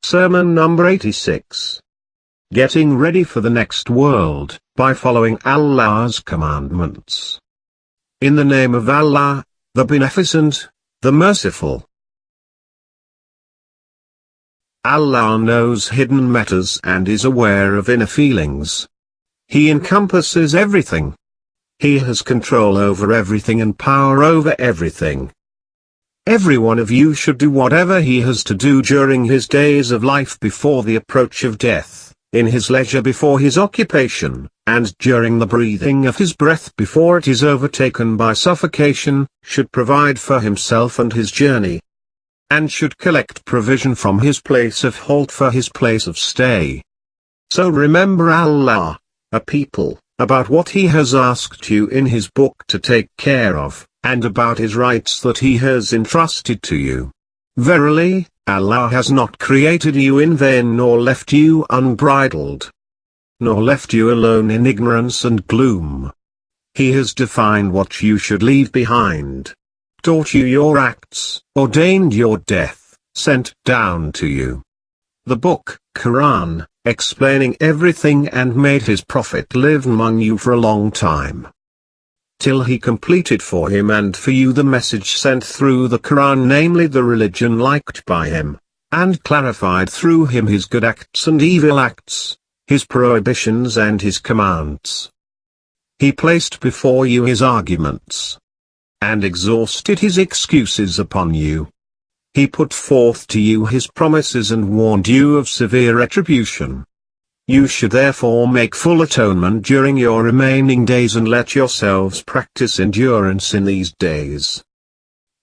Sermon number 86. Getting ready for the next world, by following Allah's commandments. In the name of Allah, the Beneficent, the Merciful. Allah knows hidden matters and is aware of inner feelings. He encompasses everything. He has control over everything and power over everything. Every one of you should do whatever he has to do during his days of life before the approach of death, in his leisure before his occupation, and during the breathing of his breath before it is overtaken by suffocation, should provide for himself and his journey, and should collect provision from his place of halt for his place of stay. So remember Allah, a people, about what he has asked you in his book to take care of, and about his rights that he has entrusted to you. Verily, Allah has not created you in vain nor left you unbridled, nor left you alone in ignorance and gloom. He has defined what you should leave behind, taught you your acts, ordained your death, sent down to you the book, Quran, explaining everything, and made his prophet live among you for a long time, till he completed for him and for you the message sent through the Quran, namely the religion liked by him, and clarified through him his good acts and evil acts, his prohibitions and his commands. He placed before you his arguments, and exhausted his excuses upon you. He put forth to you his promises and warned you of severe retribution. You should therefore make full atonement during your remaining days and let yourselves practice endurance in these days.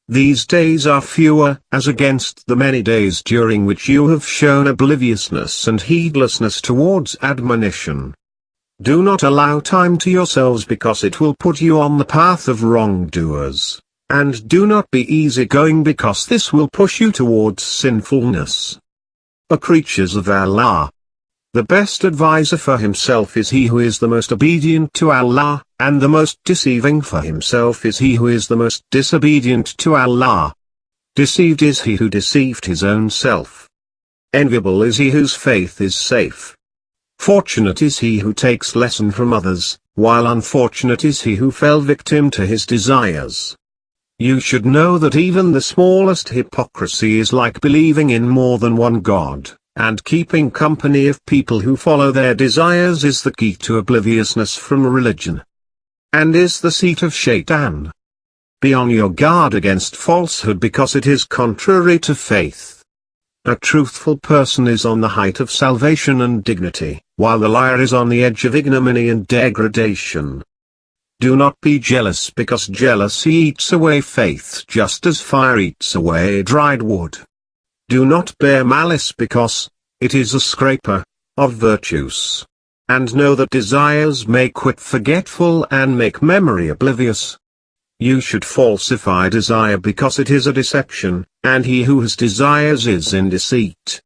These days are fewer as against the many days during which you have shown obliviousness and heedlessness towards admonition. Do not allow time to yourselves, because it will put you on the path of wrongdoers, and do not be easygoing, because this will push you towards sinfulness. O creatures of Allah! The best adviser for himself is he who is the most obedient to Allah, and the most deceiving for himself is he who is the most disobedient to Allah. Deceived is he who deceived his own self. Enviable is he whose faith is safe. Fortunate is he who takes lesson from others, while unfortunate is he who fell victim to his desires. You should know that even the smallest hypocrisy is like believing in more than one God. And keeping company of people who follow their desires is the key to obliviousness from religion, and is the seat of Shaitan. Be on your guard against falsehood, because it is contrary to faith. A truthful person is on the height of salvation and dignity, while the liar is on the edge of ignominy and degradation. Do not be jealous, because jealousy eats away faith just as fire eats away dried wood. Do not bear malice, because it is a scraper of virtues. And know that desires make wit forgetful and make memory oblivious. You should falsify desire, because it is a deception, and he who has desires is in deceit.